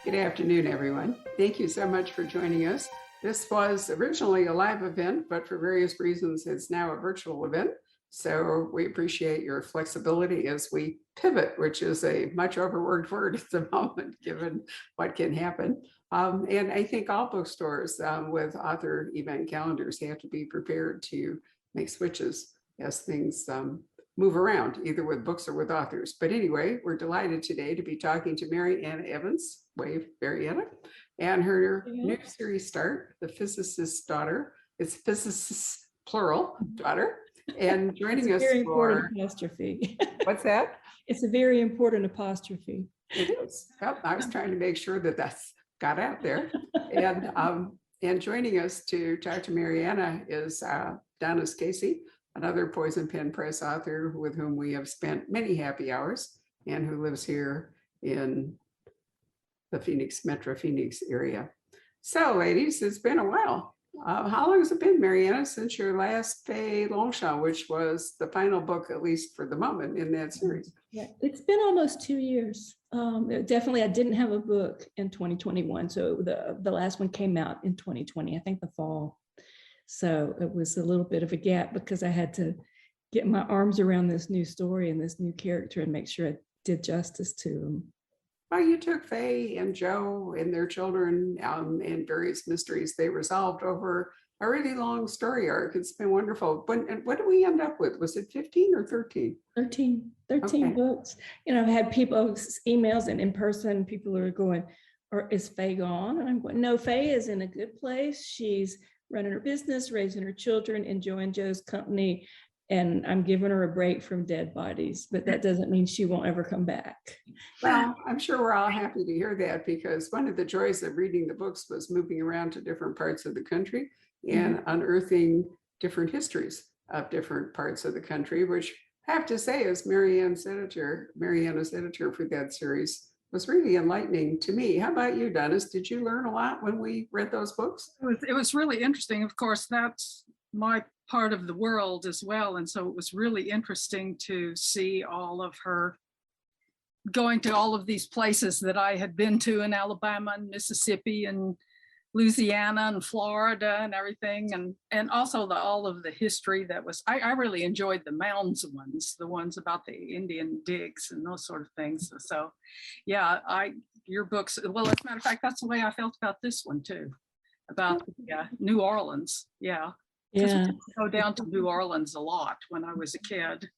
Good afternoon, everyone. Thank you so much for joining us. This was originally a live event, but for various reasons, it's now a virtual event. So we appreciate your flexibility as we pivot, which is a much overworked word at the moment, given what can happen. And I think all bookstores with author event calendars have to be prepared to make switches as things move around, either with books or with authors. But anyway, we're delighted today to be talking to Mary Anna Evans, wave Mary Anna, and her new series start, The Physicist's Daughter. It's Physicists, plural, daughter. And joining us very for... important apostrophe. What's that? It's a very important apostrophe. It is. Yep, I was trying to make sure that that's got out there. And joining us to talk to Mary Anna is Donis Casey, another Poison Pen Press author with whom we have spent many happy hours and who lives here in the Metro Phoenix area. So ladies, it's been a while. How long has it been, Mary Anna, since your last Fay Longchamp, which was the final book, at least for the moment, in that series? Yeah, it's been almost 2 years. Definitely, I didn't have a book in 2021. So the last one came out in 2020, I think the fall. So it was a little bit of a gap because I had to get my arms around this new story and this new character and make sure I did justice to them. Well, you took Faye and Joe and their children and various mysteries they resolved over a really long story arc. It's been wonderful. What did we end up with? Was it 15 or 13? 13 okay. Books. You know, I've had people, emails and in person, people are going, or is Faye gone? And I'm going, no, Faye is in a good place. She's running her business, raising her children, enjoying Joe's company, and I'm giving her a break from dead bodies, but that doesn't mean she won't ever come back. Well, I'm sure we're all happy to hear that, because one of the joys of reading the books was moving around to different parts of the country and unearthing different histories of different parts of the country, which I have to say, as Mary Anna's editor for that series, was really enlightening to me. How about you, Donis? Did you learn a lot when we read those books? It was really interesting. Of course, that's my part of the world as well. And so it was really interesting to see all of her going to all of these places that I had been to in Alabama and Mississippi and Louisiana and Florida and everything. And also all of the history that was, I really enjoyed the Mounds ones, the ones about the Indian digs and those sort of things. So yeah, your books, well, as a matter of fact, that's the way I felt about this one too, about New Orleans. Yeah. Yeah. Go down to New Orleans a lot when I was a kid.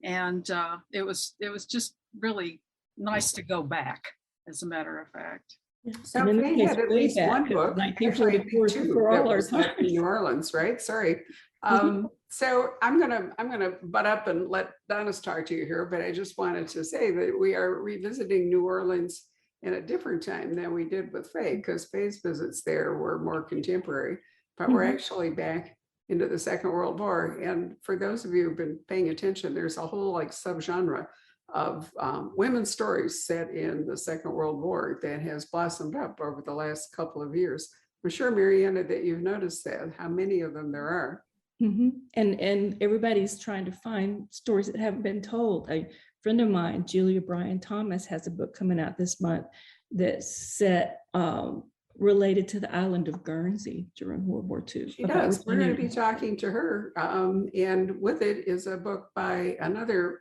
And it was just really nice to go back, as a matter of fact. So they had at least one book, 1944 that was set in New Orleans, right? Sorry. So I'm gonna butt up and let Donis talk to you here, but I just wanted to say that we are revisiting New Orleans in a different time than we did with Faye, because Faye's visits there were more contemporary, but we're actually back into the Second World War. And for those of you who've been paying attention, there's a whole like subgenre of women's stories set in the Second World War that has blossomed up over the last couple of years. I'm sure, Mary Anna, that you've noticed that, how many of them there are. And everybody's trying to find stories that haven't been told. A friend of mine, Julia Bryan Thomas, has a book coming out this month that's set related to the island of Guernsey during World War II. She does. We're going to be talking to her. And with it is a book by another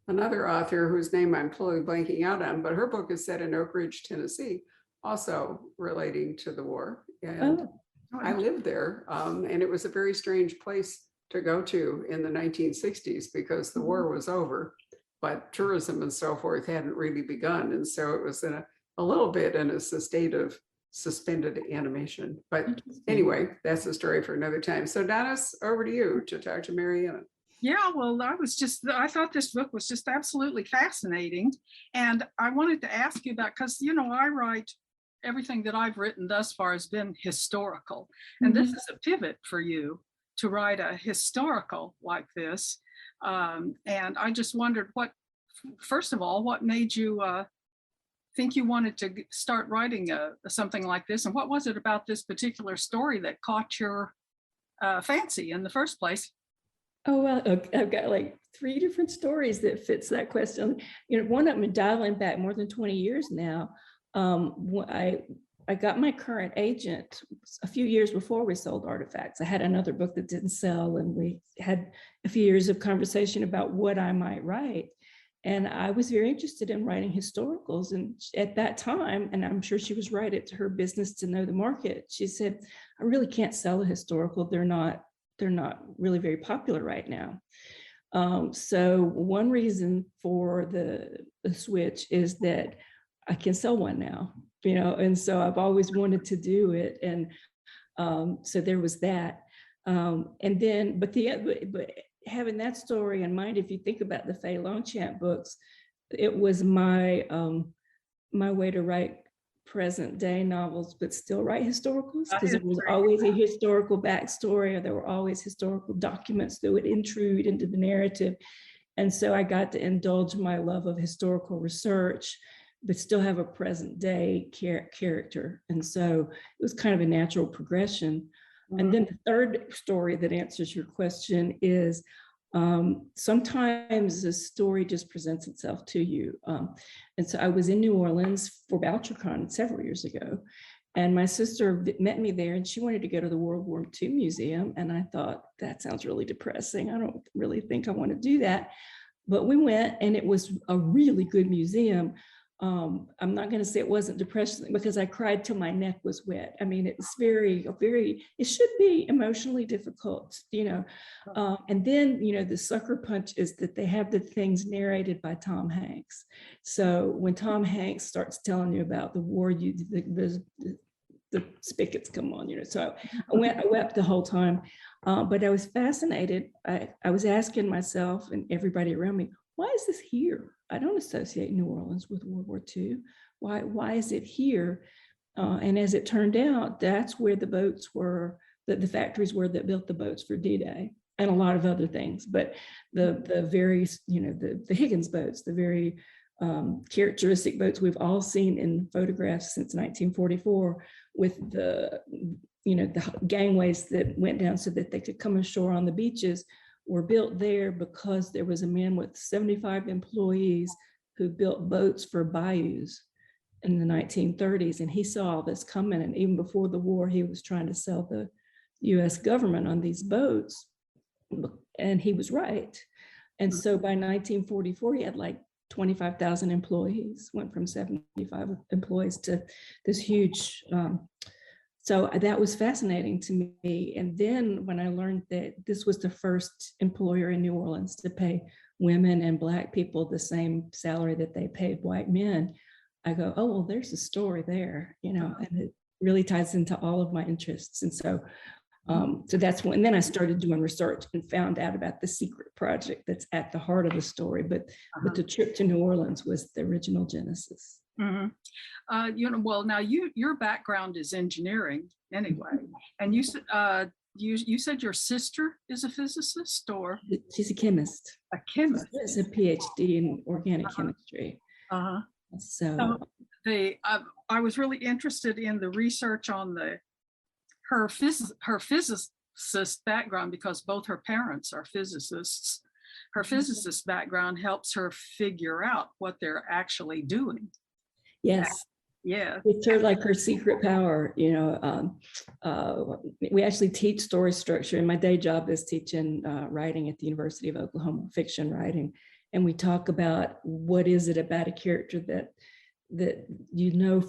author whose name I'm totally blanking out on, but her book is set in Oak Ridge, Tennessee, also relating to the war. And I lived there, and it was a very strange place to go to in the 1960s because the war was over, but tourism and so forth hadn't really begun. And so it was in a little bit in a state of suspended animation. But anyway, that's a story for another time. So Donis, over to you to talk to Mary Anna. Yeah, well, I thought this book was just absolutely fascinating. And I wanted to ask you about, because, you know, I write, everything that I've written thus far has been historical. And this is a pivot for you to write a historical like this. And I just wondered first of all, what made you think you wanted to start writing something like this? And what was it about this particular story that caught your fancy in the first place? Oh, well, I've got like 3 different stories that fits that question. You know, one of them dialing back more than 20 years now. I got my current agent a few years before we sold Artifacts. I had another book that didn't sell, and we had a few years of conversation about what I might write. And I was very interested in writing historicals. And at that time, and I'm sure she was right, it's her business to know the market. She said, I really can't sell a historical. They're not really very popular right now. So one reason for the switch is that I can sell one now, and so I've always wanted to do it. And so there was that. And then, but having that story in mind, if you think about the Faye Longchamp books, it was my way to write present day novels, but still write historicals, because there was always a historical backstory, or there were always historical documents that would intrude into the narrative. And so I got to indulge my love of historical research, but still have a present day character. And so it was kind of a natural progression. And then the third story that answers your question is sometimes the story just presents itself to you. And so I was in New Orleans for BoucherCon several years ago, and my sister met me there, and she wanted to go to the World War II Museum. And I thought, that sounds really depressing. I don't really think I want to do that. But we went, and it was a really good museum. I'm not going to say it wasn't depressing, because I cried till my neck was wet. I mean, it's it should be emotionally difficult, and then, the sucker punch is that they have the things narrated by Tom Hanks. So when Tom Hanks starts telling you about the war, the spigots come on, so I wept the whole time, but I was fascinated. I was asking myself and everybody around me, why is this here? I don't associate New Orleans with World War II. Why is it here? And as it turned out, that's where the boats were, the factories were that built the boats for D-Day and a lot of other things. But the very, the Higgins boats, the very characteristic boats we've all seen in photographs since 1944, with the gangways that went down so that they could come ashore on the beaches, were built there because there was a man with 75 employees who built boats for bayous in the 1930s. And he saw all this coming. And even before the war, he was trying to sell the US government on these boats. And he was right. And so by 1944, he had like 25,000 employees, went from 75 employees to this huge, so that was fascinating to me. And then when I learned that this was the first employer in New Orleans to pay women and Black people the same salary that they paid white men, I go, oh, well, there's a story there, and it really ties into all of my interests. And so that's when, and then I started doing research and found out about the secret project that's at the heart of the story. But the trip to New Orleans was the original genesis. Well, now your background is engineering anyway, and you said your sister is a physicist, or she's a chemist. A chemist. She's a PhD in organic chemistry. So I was really interested in the research on her physicist background, because both her parents are physicists. Her physicist background helps her figure out what they're actually doing. Yes. Yeah. It's sort of like her secret power, we actually teach story structure, and my day job is teaching writing at the University of Oklahoma, fiction writing. And we talk about what is it about a character that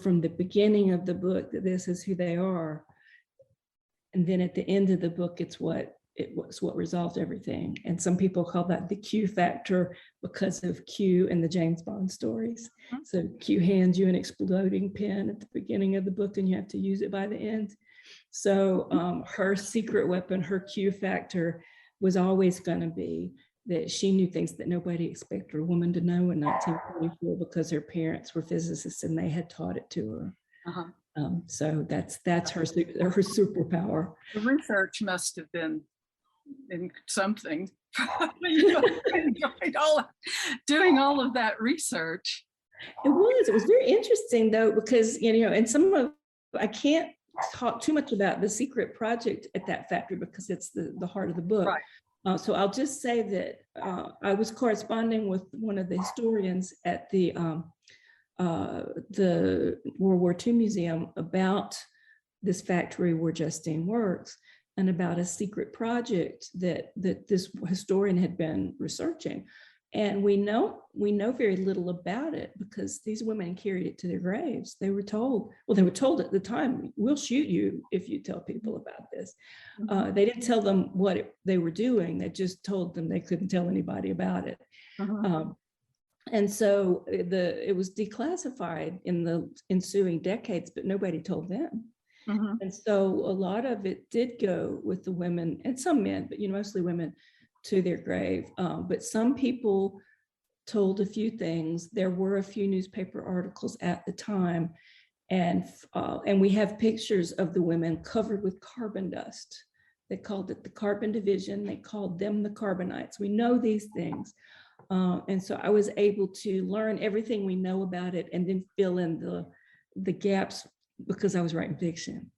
from the beginning of the book that this is who they are. And then at the end of the book, it's what resolved everything. And some people call that the Q factor because of Q and the James Bond stories. So Q hands you an exploding pen at the beginning of the book, and you have to use it by the end. So her secret weapon, her Q factor, was always going to be that she knew things that nobody expected a woman to know in 1944, because her parents were physicists and they had taught it to her. So that's her superpower. The research must have been in something. Doing all of that research. It was very interesting though, because and I can't talk too much about the secret project at that factory because it's the heart of the book. Right. So I'll just say that I was corresponding with one of the historians at the the World War II museum about this factory where Justine works, and about a secret project that this historian had been researching. And we know very little about it because these women carried it to their graves. They were told at the time, we'll shoot you if you tell people about this. They didn't tell them what they were doing. They just told them they couldn't tell anybody about it. And so it was declassified in the ensuing decades, but nobody told them. And so a lot of it did go with the women and some men, but mostly women, to their grave. But some people told a few things. There were a few newspaper articles at the time, and we have pictures of the women covered with carbon dust. They called it the carbon division. They called them the carbonites. We know these things. And so I was able to learn everything we know about it and then fill in the gaps because I was writing fiction.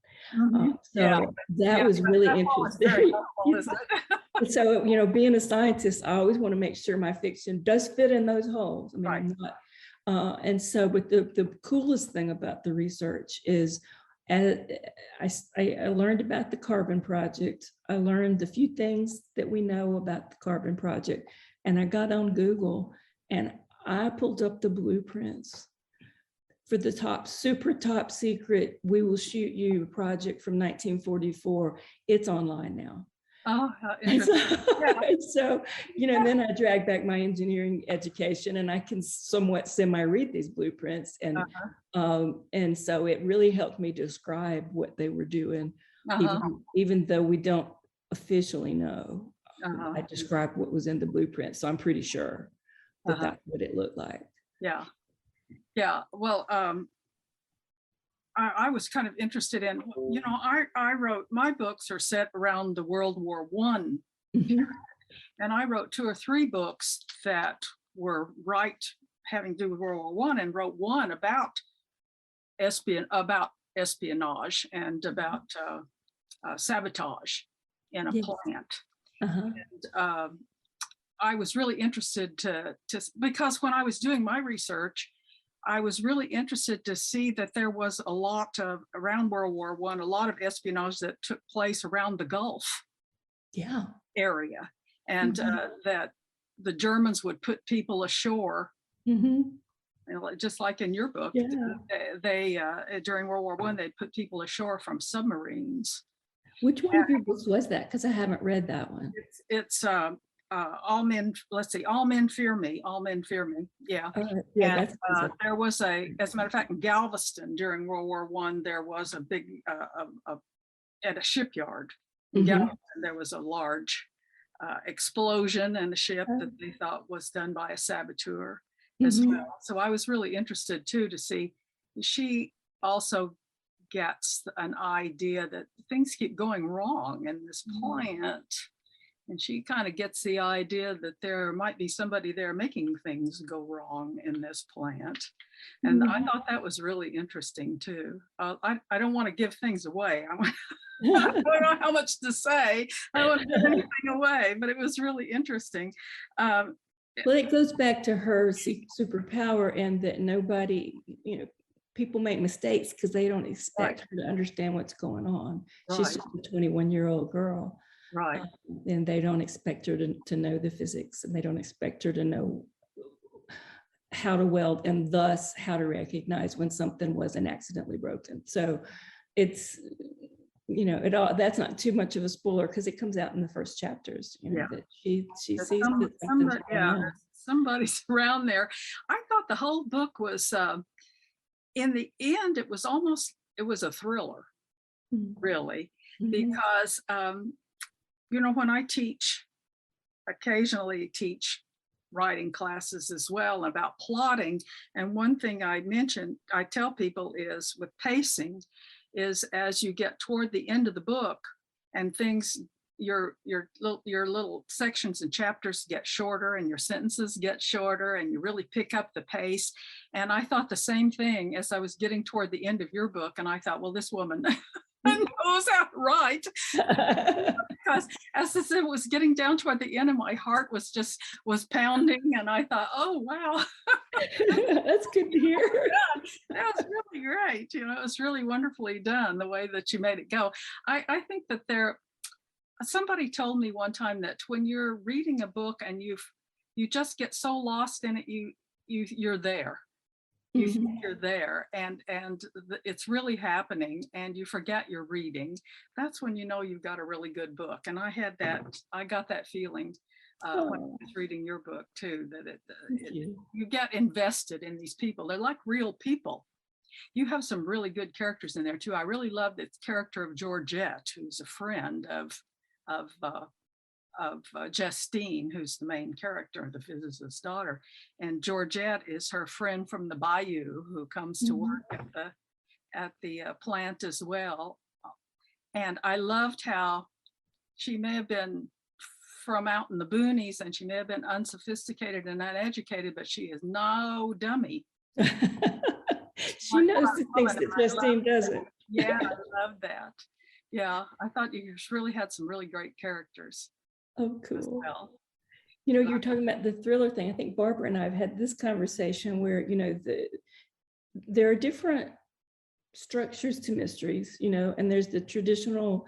That was really interesting. So, being a scientist, I always want to make sure my fiction does fit in those holes. I mean, I'm not. And so, but the coolest thing about the research is I learned about the Carbon Project. I learned a few things that we know about the Carbon Project. And I got on Google and I pulled up the blueprints for the super top secret, we will shoot you project from 1944. It's online now. Oh, how interesting. So, then I drag back my engineering education and I can somewhat semi-read these blueprints. And so it really helped me describe what they were doing, even though we don't officially know. I described what was in the blueprint. So I'm pretty sure that that's what it looked like. Yeah. Well, I was kind of interested in, I wrote, my books are set around the World War I. And I wrote 2 or 3 books that were having to do with World War I, and wrote one about espionage and about sabotage in a plant. And I was really interested because when I was doing my research, I was really interested to see that there was a lot of, around World War I, a lot of espionage that took place around the Gulf area. And that the Germans would put people ashore, just like in your book. They during World War I, they'd put people ashore from submarines. Which one of your books was that? Because I haven't read that one. It's All Men, All Men Fear Me, All Men Fear Me. There was as a matter of fact, in Galveston during World War I, there was a big, at a shipyard in Galveston, there was a large explosion in a ship that they thought was done by a saboteur as well. So I was really interested too to see, she also gets an idea that things keep going wrong in this plant. And she kind of gets the idea that there might be somebody there making things go wrong in this plant. And I thought that was really interesting too. I don't want to give things away. I don't know how much to say. I don't want to give anything away, but it was really interesting. Well, it goes back to her superpower, and that nobody, people make mistakes because they don't expect her to understand what's going on. She's just a 21-year-old girl. And they don't expect her to know the physics, and they don't expect her to know how to weld, and thus how to recognize when something wasn't accidentally broken. So it's, that's not too much of a spoiler because it comes out in the first chapters, that she sees that somebody's around there. I thought the whole book was, in the end, it was a thriller, really, because when I occasionally teach writing classes as well about plotting. And one thing I tell people is with pacing is as you get toward the end of the book and things, your little sections and chapters get shorter and your sentences get shorter and you really pick up the pace. And I thought the same thing as I was getting toward the end of your book. And I thought, well, this woman, and knows how to write. Because as I said, it was getting down toward the end and my heart was pounding, and I thought, oh wow. That's good to hear. That was really great. It was really wonderfully done, the way that you made it go. I think that somebody told me one time that when you're reading a book and you just get so lost in it, you're there. You think you're there, and it's really happening, and you forget you're reading. That's when you know you've got a really good book. And I got that feeling when I was reading your book too, that you get invested in these people. They're like real people. You have some really good characters in there too. I really love the character of Georgette, who's a friend of Justine, who's the main character, the physicist's daughter. And Georgette is her friend from the bayou who comes to work at the plant as well. And I loved how she may have been from out in the boonies, and she may have been unsophisticated and uneducated, but she is no dummy. She knows the things that Justine doesn't. Yeah, I love that. Yeah, I thought you just really had some really great characters. Oh, cool. Well. You're talking about the thriller thing. I think Barbara and I have had this conversation where, there are different structures to mysteries, and there's the traditional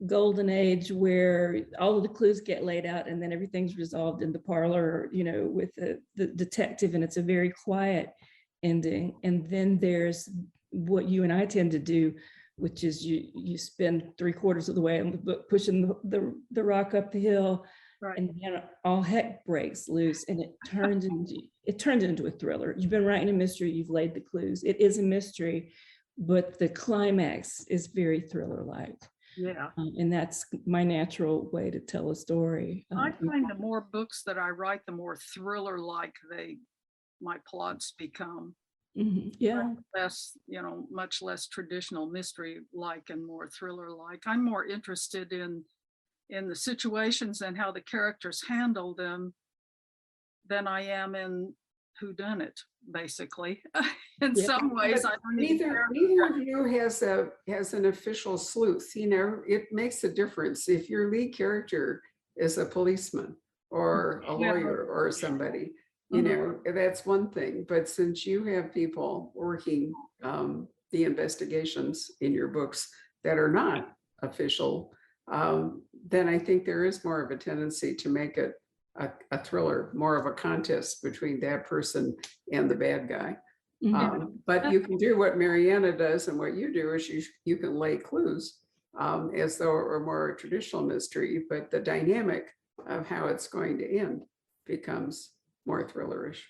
golden age where all of the clues get laid out and then everything's resolved in the parlor, with the detective, and it's a very quiet ending. And then there's what you and I tend to do, which is you spend 3/4 of the way on the book pushing the rock up the hill, right, and then all heck breaks loose, and it turns into a thriller. You've been writing a mystery, you've laid the clues. It is a mystery, but the climax is very thriller-like. Yeah, and that's my natural way to tell a story. I find the more books that I write, the more thriller-like my plots become. Yeah, less, much less traditional mystery-like and more thriller-like. I'm more interested in the situations and how the characters handle them than I am in whodunit, basically. In some ways, I don't neither of you has an official sleuth. It makes a difference if your lead character is a policeman or a lawyer or somebody. That's one thing. But since you have people working the investigations in your books that are not official, then I think there is more of a tendency to make it a thriller, more of a contest between that person and the bad guy. But you can do what Mariana does, and what you do is you can lay clues as though it were more a traditional mystery, but the dynamic of how it's going to end becomes more thrillerish.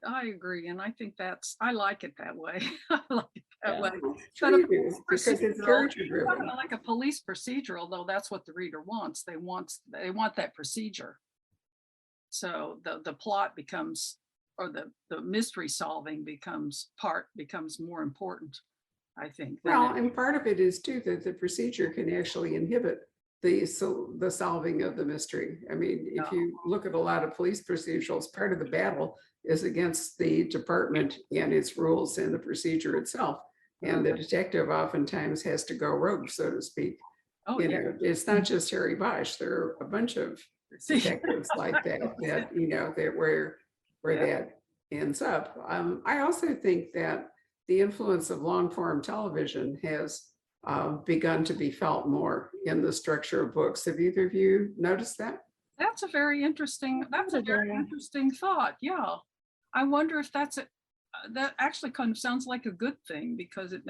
I agree, and I think I like it that way. I like it that way. Sure you do, because it's character-driven. Like a police procedural, though, that's what the reader wants. They want that procedure. So the plot becomes, or the mystery solving becomes more important, I think. Well, and part of it is too that the procedure can actually inhibit the solving of the mystery. I mean, if you look at a lot of police procedurals, part of the battle is against the department and its rules and the procedure itself. And the detective oftentimes has to go rogue, so to speak. It's not just Harry Bosch. There are a bunch of detectives like that where that ends up. I also think that the influence of long form television has begun to be felt more in the structure of books. Have either of you noticed that? That's a very interesting thought. Yeah. I wonder if that actually kind of sounds like a good thing, because it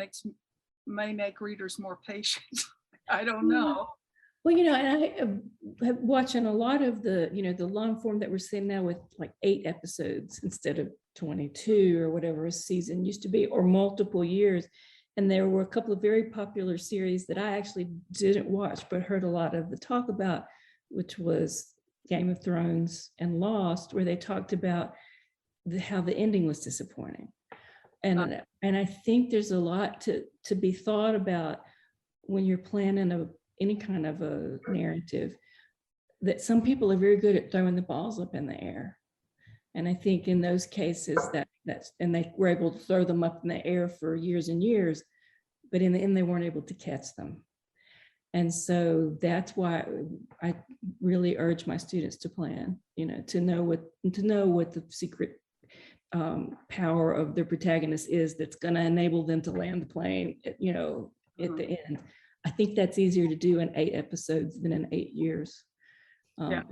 may make readers more patient. I don't know. Well, and I have watching a lot of the long form that we're seeing now with like 8 episodes instead of 22 or whatever a season used to be, or multiple years. And there were a couple of very popular series that I actually didn't watch, but heard a lot of the talk about, which was Game of Thrones and Lost, where they talked about how the ending was disappointing. And I think there's a lot to be thought about when you're planning any kind of a narrative, that some people are very good at throwing the balls up in the air. And I think in those cases and they were able to throw them up in the air for years and years, but in the end, they weren't able to catch them. And so that's why I really urge my students to plan, to know what the secret power of their protagonist is that's going to enable them to land the plane, at the end. I think that's easier to do in 8 episodes than in 8 years. Yeah.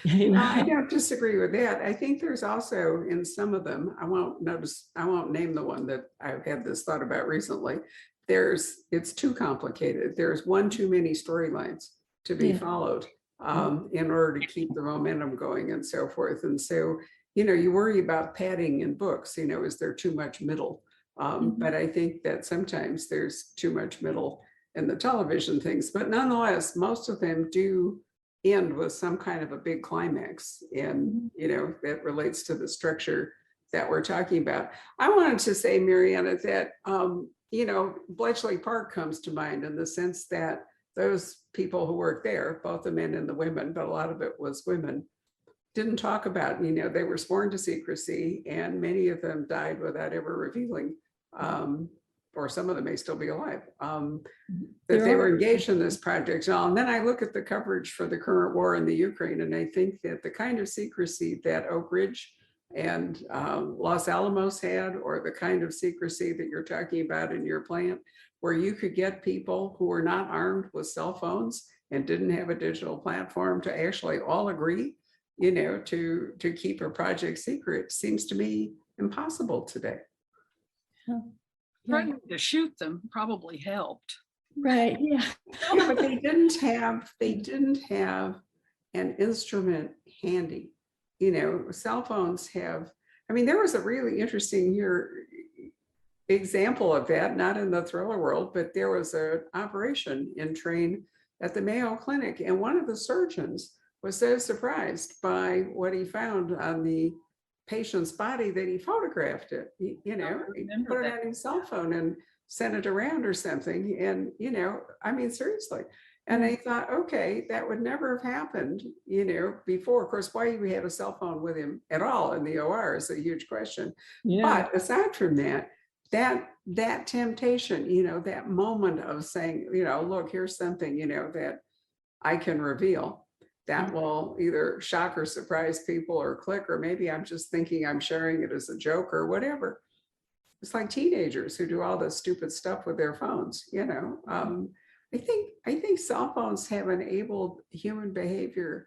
I don't disagree with that. I think there's also in some of them, I won't name the one that I've had this thought about recently. It's too complicated. There's one too many storylines to be followed in order to keep the momentum going and so forth. And so, you worry about padding in books, is there too much middle? But I think that sometimes there's too much middle in the television things, but nonetheless, most of them do end with some kind of a big climax, and that relates to the structure that we're talking about. I wanted to say, Mariana, that Bletchley Park comes to mind in the sense that those people who worked there, both the men and the women, but a lot of it was women, didn't talk about, they were sworn to secrecy, and many of them died without ever revealing, or some of them may still be alive, that they were engaged in this project. And then I look at the coverage for the current war in the Ukraine, and I think that the kind of secrecy that Oak Ridge and Los Alamos had, or the kind of secrecy that you're talking about in your plant, where you could get people who were not armed with cell phones and didn't have a digital platform to actually all agree, to keep a project secret, seems to me impossible today. Threatening to shoot them probably helped. Right. Yeah. Yeah, but they didn't have an instrument handy. Cell phones have, there was a really interesting example of that, not in the thriller world, but there was an operation in train at the Mayo Clinic, and one of the surgeons was so surprised by what he found on the patient's body that he photographed it. He put it on his cell phone and sent it around or something. And, seriously. And I thought, okay, that would never have happened, before. Of course, why we had a cell phone with him at all in the OR is a huge question. Yeah. But aside from that temptation, that moment of saying, look, here's something, that I can reveal, that will either shock or surprise people or click, or maybe I'm just thinking I'm sharing it as a joke or whatever. It's like teenagers who do all this stupid stuff with their phones, I think cell phones have enabled human behavior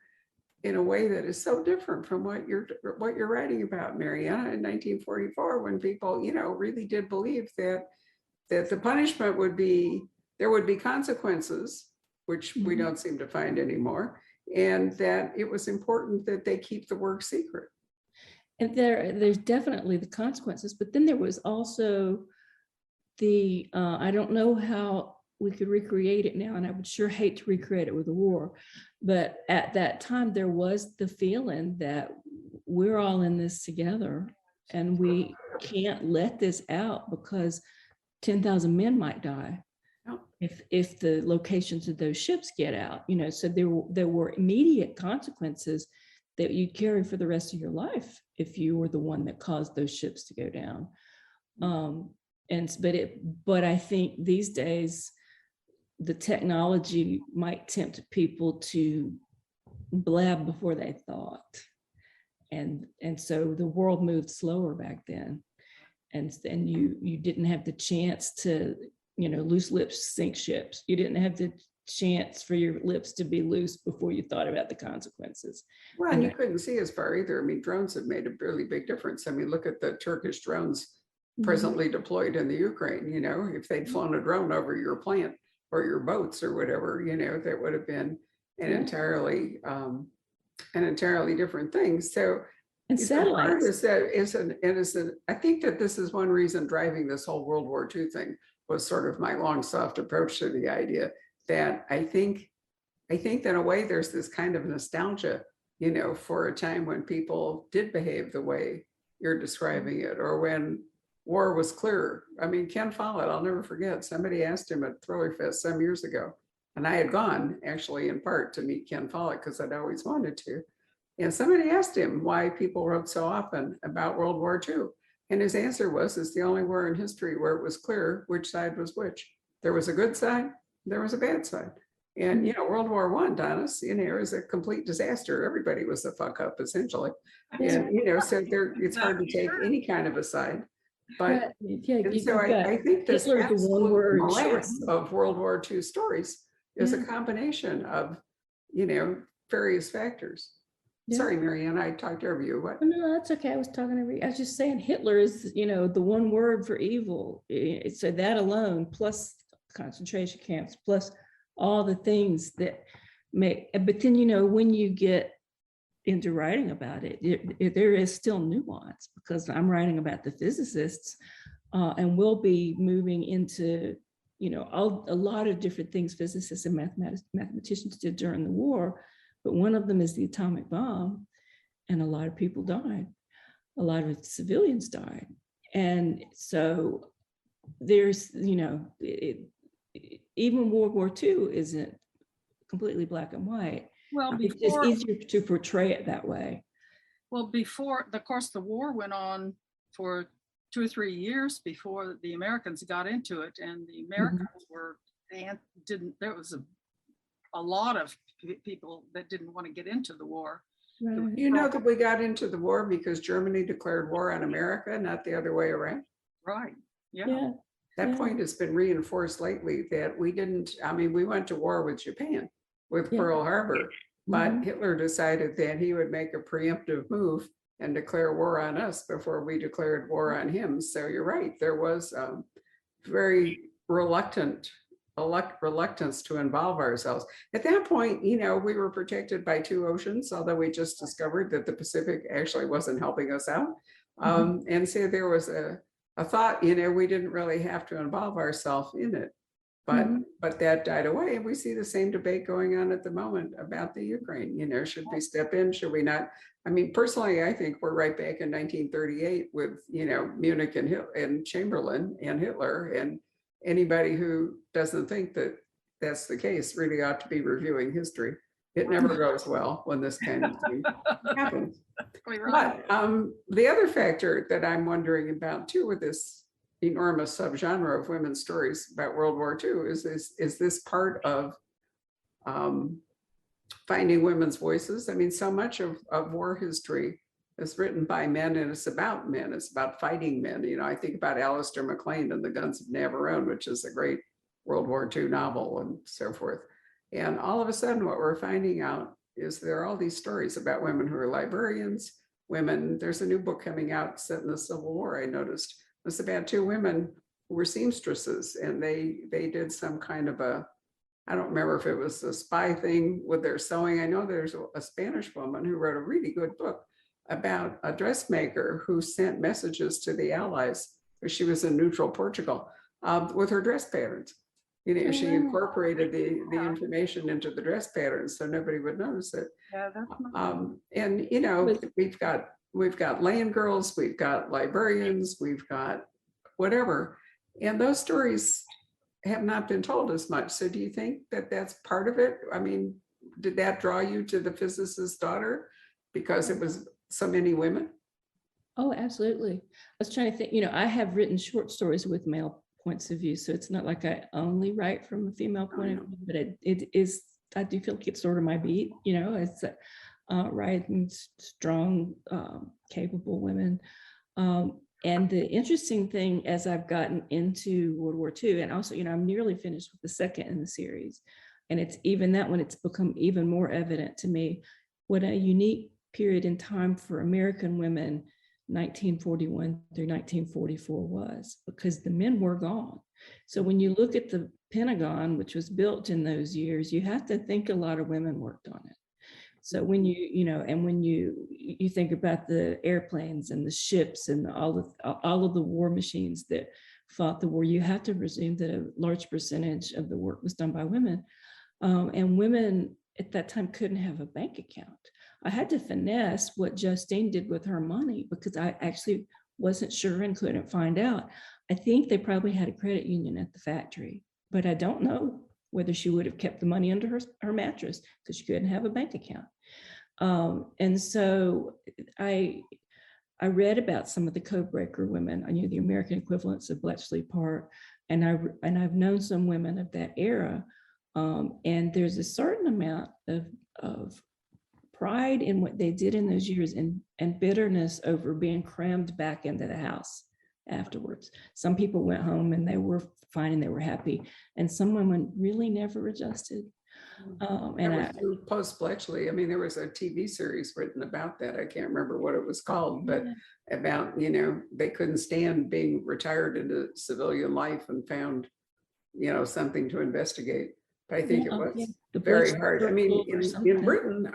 in a way that is so different from what you're writing about, Mariana, in 1944, when people, really did believe that the punishment would be, there would be consequences, which we don't seem to find anymore, and that it was important that they keep the work secret. And there's definitely the consequences, but then there was also the, I don't know how we could recreate it now, and I would sure hate to recreate it with a war, but at that time there was the feeling that we're all in this together and we can't let this out because 10,000 men might die if the locations of those ships get out, so there were immediate consequences that you'd carry for the rest of your life if you were the one that caused those ships to go down. But I think these days the technology might tempt people to blab before they thought, and so the world moved slower back then, and you didn't have the chance to, loose lips sink ships. You didn't have the chance for your lips to be loose before you thought about the consequences. Well, and you couldn't see as far either. Drones have made a really big difference. Look at the Turkish drones presently deployed in the Ukraine. If they'd flown a drone over your plant or your boats or whatever, that would have been an entirely different thing. So, and satellites I think that this is one reason driving this whole World War II thing was sort of my long, soft approach to the idea, that I think that in a way there's this kind of nostalgia, for a time when people did behave the way you're describing it, or when war was clearer. Ken Follett, I'll never forget, somebody asked him at Thriller Fest some years ago, and I had gone actually in part to meet Ken Follett because I'd always wanted to. And somebody asked him why people wrote so often about World War II. And his answer was, it's the only war in history where it was clear which side was which. There was a good side, there was a bad side. And, World War I, Donis, is a complete disaster. Everybody was a fuck up essentially. Yeah. And, so it's hard to take any kind of a side. But, yeah, and so I think this Hitler's the one absolute word morass short. of World War II stories is a Yeah. combination of, various factors. Yeah. Sorry, Marianne, I talked over you. What? Oh, no, that's okay. I was just saying Hitler is, the one word for evil. So that alone, plus concentration camps, plus all the things that make, but then, when you get into writing about it, there is still nuance, because I'm writing about the physicists, and we'll be moving into, a lot of different things physicists and mathematicians did during the war, but one of them is the atomic bomb, and a lot of people died. A lot of civilians died. And so there's, even World War II isn't completely black and white. Well, it's just easier to portray it that way. Well, before, of course, the war went on for 2 or 3 years before the Americans got into it, and the Americans there was a lot of people that didn't want to get into the war. Right. You know that we got into the war because Germany declared war on America, not the other way around. Right. Yeah. That point has been reinforced lately, that we didn't, we went to war with Japan, with Pearl Harbor, but Hitler decided that he would make a preemptive move and declare war on us before we declared war on him. So you're right, there was very reluctance to involve ourselves. At that point, we were protected by 2 oceans, although we just discovered that the Pacific actually wasn't helping us out. And so there was a thought, we didn't really have to involve ourselves in it. But that died away, and we see the same debate going on at the moment about the Ukraine. Should we step in? Should we not? Personally, I think we're right back in 1938 with Munich and Chamberlain and Hitler, and anybody who doesn't think that that's the case really ought to be reviewing history. It never goes well when this kind of thing happens. But the other factor that I'm wondering about too with this enormous subgenre of women's stories about World War II is this part of finding women's voices. So much of war history is written by men, and it's about men. It's about fighting men. I think about Alistair MacLean and The Guns of Navarone, which is a great World War II novel and so forth. And all of a sudden, what we're finding out is there are all these stories about women who are librarians, women. There's a new book coming out set in the Civil War, I noticed. It's about 2 women who were seamstresses, and they did some kind of I don't remember if it was a spy thing with their sewing. I know there's a Spanish woman who wrote a really good book about a dressmaker who sent messages to the Allies, because she was in neutral Portugal, with her dress patterns. She incorporated the information into the dress patterns so nobody would notice it. Yeah, that's and we've got land girls, we've got librarians, we've got whatever, and those stories have not been told as much. So do you think that that's part of it? Did that draw you to The Physicist's Daughter because it was so many women? Oh, absolutely. I was trying to think, I have written short stories with male points of view, so it's not like I only write from a female point of view, but it is, I do feel like it's sort of my beat, it's writing strong, capable women. And the interesting thing, as I've gotten into World War II, and also, I'm nearly finished with the second in the series, and it's even that one, it's become even more evident to me what a unique period in time for American women 1941 through 1944 was, because the men were gone. So when you look at the Pentagon, which was built in those years, you have to think a lot of women worked on it. So when and when you think about the airplanes and the ships and all of the war machines that fought the war, you have to presume that a large percentage of the work was done by women. And women at that time couldn't have a bank account. I had to finesse what Justine did with her money because I actually wasn't sure and couldn't find out. I think they probably had a credit union at the factory, but I don't know whether she would have kept the money under her mattress because she couldn't have a bank account. And so I read about some of the codebreaker women. I knew the American equivalents of Bletchley Park, and I've known some women of that era And there's a certain amount of pride in what they did in those years, and bitterness over being crammed back into the house afterwards. Some people went home and they were fine and they were happy, and some women really never adjusted. Post-Bletchley, I mean, there was a TV series written about that. I can't remember what it was called, but about, they couldn't stand being retired into civilian life and found, something to investigate. But I think it was very hard. I mean, in Britain,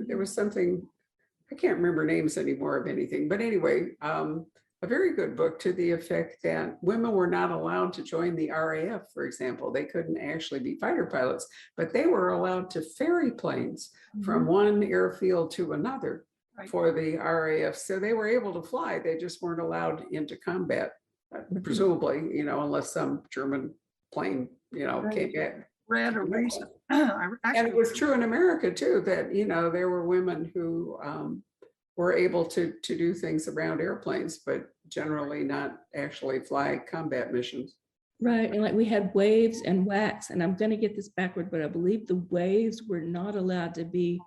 there was something, I can't remember names anymore of anything, but anyway, a very good book to the effect that women were not allowed to join the RAF, for example. They couldn't actually be fighter pilots, but they were allowed to ferry planes from one airfield to another for the RAF. So they were able to fly. They just weren't allowed into combat, presumably, unless some German plane, came back. Read a reason. And it was true in America too, that, there were women who were able to do things around airplanes, but generally not actually fly combat missions. Right, and like we had waves and WACs, and I'm going to get this backward, but I believe the waves were not allowed to be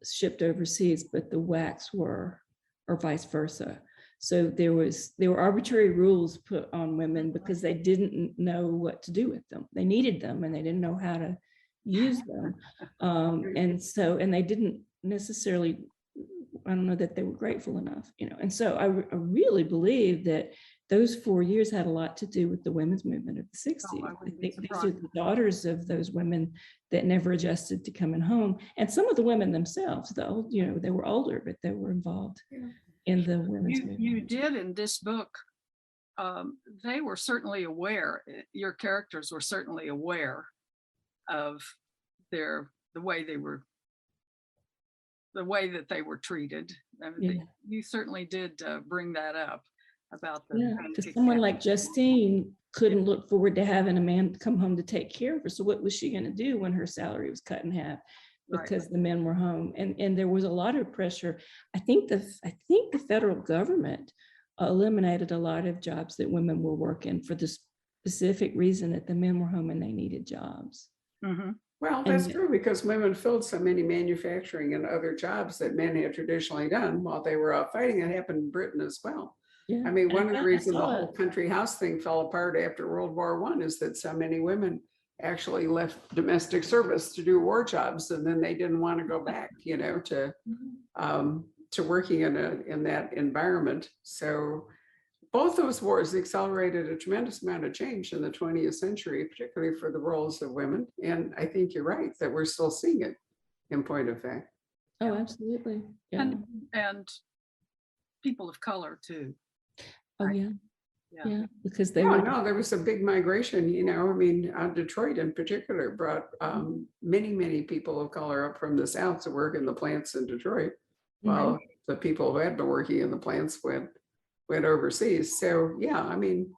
shipped overseas, but the WACs were, or vice versa. So there were arbitrary rules put on women because they didn't know what to do with them. They needed them and they didn't know how to use them. And they didn't necessarily, I don't know that they were grateful enough, And so I really believe that those 4 years had a lot to do with the women's movement of the 60s. I think these are the daughters of those women that never adjusted to coming home. And some of the women themselves, though, they were older, but they were involved in the women's movement. You did in this book, they were certainly aware, your characters were certainly aware of the way that they were treated. I mean, you certainly did bring that up about the because someone like Justine couldn't look forward to having a man come home to take care of her. So what was she going to do when her salary was cut in half? Because the men were home, and there was a lot of pressure. I think the federal government eliminated a lot of jobs that women were working for the specific reason that the men were home and they needed jobs. Mm-hmm. Well, that's true, because women filled so many manufacturing and other jobs that men had traditionally done while they were out fighting. It happened in Britain as well. Yeah. I mean, one of the reasons the whole country house thing fell apart after World War I is that so many women actually left domestic service to do war jobs, and then they didn't want to go back, to working in that environment. So both those wars accelerated a tremendous amount of change in the 20th century, particularly for the roles of women. And I think you're right that we're still seeing it in point of fact. Oh, absolutely. Yeah. And people of color too. Oh, right? Yeah, because they there was a big migration, I mean, Detroit in particular brought many people of color up from the South to work in the plants in Detroit, while the people who had been working in the plants went overseas. So, I mean,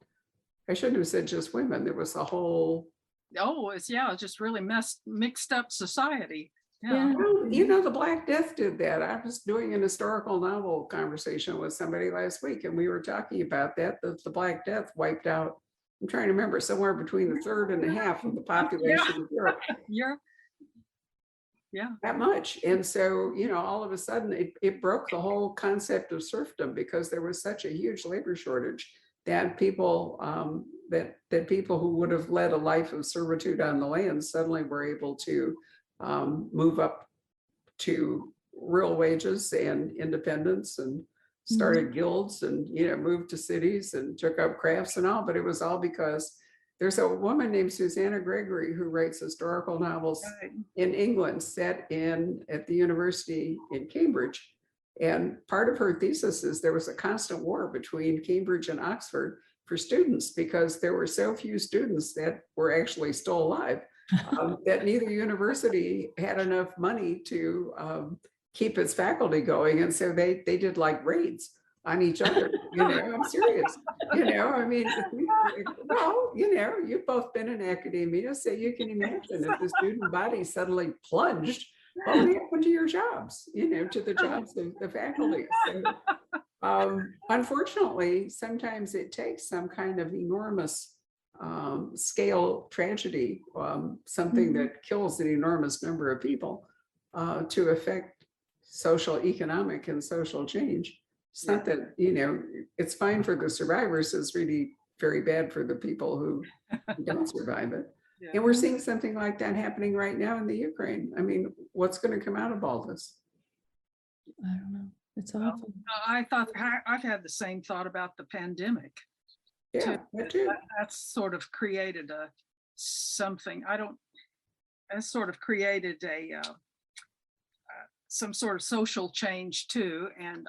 I shouldn't have said just women. There was a whole... it's just really mixed up society. Yeah. Well, the Black Death did that. I was doing an historical novel conversation with somebody last week, and we were talking about that the Black Death wiped out, I'm trying to remember, somewhere between a third and a half of the population of Europe. Yeah. That much. And so, all of a sudden it broke the whole concept of serfdom, because there was such a huge labor shortage that people that people who would have led a life of servitude on the land suddenly were able to move up to real wages and independence, and started guilds, and moved to cities and took up crafts and all. But it was all because there's a woman named Susanna Gregory who writes historical novels in England set at the university in Cambridge. And part of her thesis is there was a constant war between Cambridge and Oxford for students, because there were so few students that were actually still alive. That neither university had enough money to keep its faculty going. And so they did like raids on each other. I'm serious. I mean, well, you've both been in academia, so you can imagine if the student body suddenly plunged, what would happen to your jobs, to the jobs of the faculty. So, unfortunately, sometimes it takes some kind of enormous scale tragedy, something that kills an enormous number of people, to affect social, economic, and social change. It's not that, it's fine for the survivors. It's really very bad for the people who don't survive it. Yeah. And we're seeing something like that happening right now in the Ukraine. I mean, what's going to come out of all this? I don't know. It's awful. I've had the same thought about the pandemic. Yeah, too. That's sort of created that's sort of created some sort of social change too. And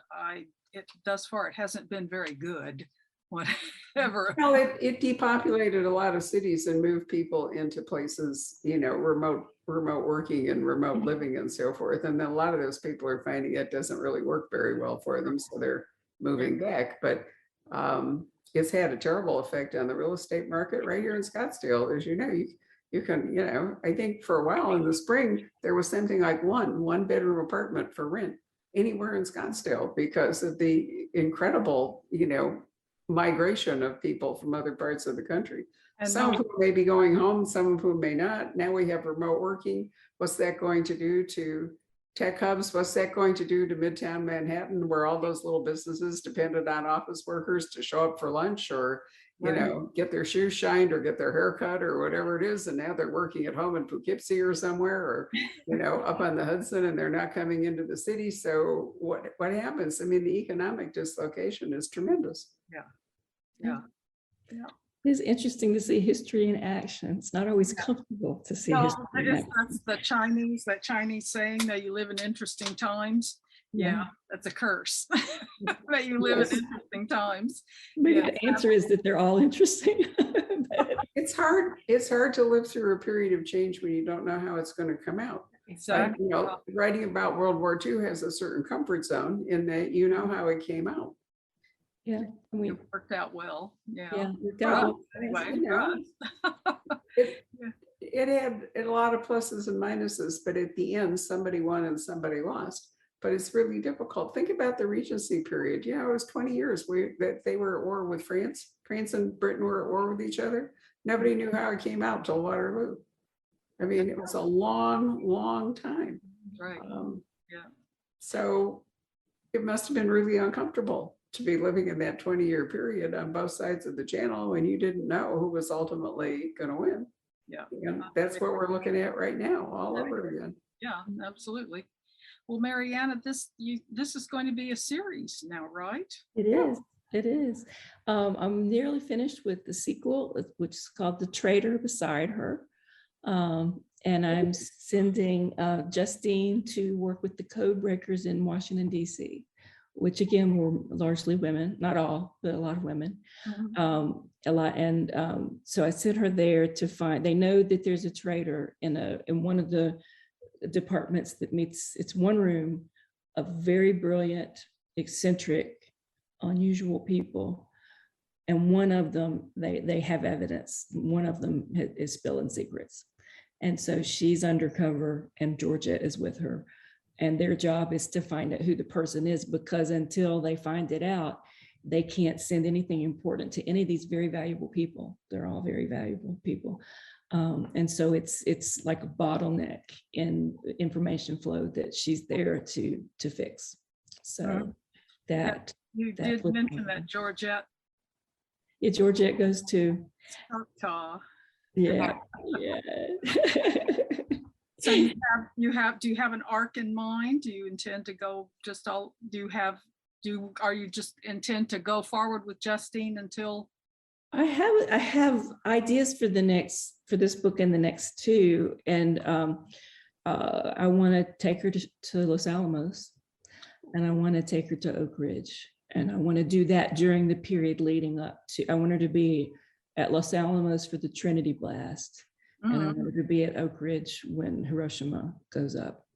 thus far, it hasn't been very good, whatever. Well, it depopulated a lot of cities and moved people into places, remote working and remote living and so forth. And then a lot of those people are finding it doesn't really work very well for them. So they're moving back. But it's had a terrible effect on the real estate market right here in Scottsdale. As you know, you can, I think for a while in the spring, there was something like one bedroom apartment for rent anywhere in Scottsdale because of the incredible, migration of people from other parts of the country. And some of whom may be going home, some of whom may not. Now we have remote working. What's that going to do to tech hubs? What's that going to do to Midtown Manhattan, where all those little businesses depended on office workers to show up for lunch or, get their shoes shined or get their hair cut or whatever it is. And now they're working at home in Poughkeepsie or somewhere, or, up on the Hudson, and they're not coming into the city. So what happens? I mean, the economic dislocation is tremendous. Yeah. It's interesting to see history in action. It's not always comfortable to see history in action. That's that Chinese saying that you live in interesting times. Yeah, that's a curse. That you live in interesting times. Maybe the answer is that they're all interesting. It's hard to live through a period of change when you don't know how it's going to come out. Exactly. Writing about World War II has a certain comfort zone in that you know how it came out. Yeah, it worked out well. Yeah. Anyway, it had a lot of pluses and minuses, but at the end, somebody won and somebody lost. But it's really difficult. Think about the Regency period. It was 20 years that they were at war with France. France and Britain were at war with each other. Nobody knew how it came out till Waterloo. I mean, it was a long, long time. Right. So it must have been really uncomfortable to be living in that 20-year period on both sides of the channel when you didn't know who was ultimately going to win. Yeah. And that's what we're looking at right now, all over again. Yeah, absolutely. Well, Mariana, this is going to be a series now, right? It is. It is. I'm nearly finished with the sequel, which is called The Traitor Beside Her. And I'm sending Justine to work with the code breakers in Washington, D.C., which again were largely women, not all, but a lot of women. So I sent her there to find, they know that there's a traitor in one of the departments that meets, it's one room of very brilliant, eccentric, unusual people. And one of them, they have evidence. One of them is spilling secrets. And so she's undercover and Georgia is with her. And their job is to find out who the person is, because until they find it out, they can't send anything important to any of these very valuable people. They're all very valuable people. And so it's like a bottleneck in information flow that she's there to fix. So that you did mention that Georgette. Yeah, Georgette goes to. Yeah. So do you have an arc in mind? Do you intend to go are you just intend to go forward with Justine until? I have ideas for this book and the next two. And I want to take her to Los Alamos, and I want to take her to Oak Ridge. And I want to do that during the period leading up to, I want her to be at Los Alamos for the Trinity blast. And I want her to be at Oak Ridge when Hiroshima goes up.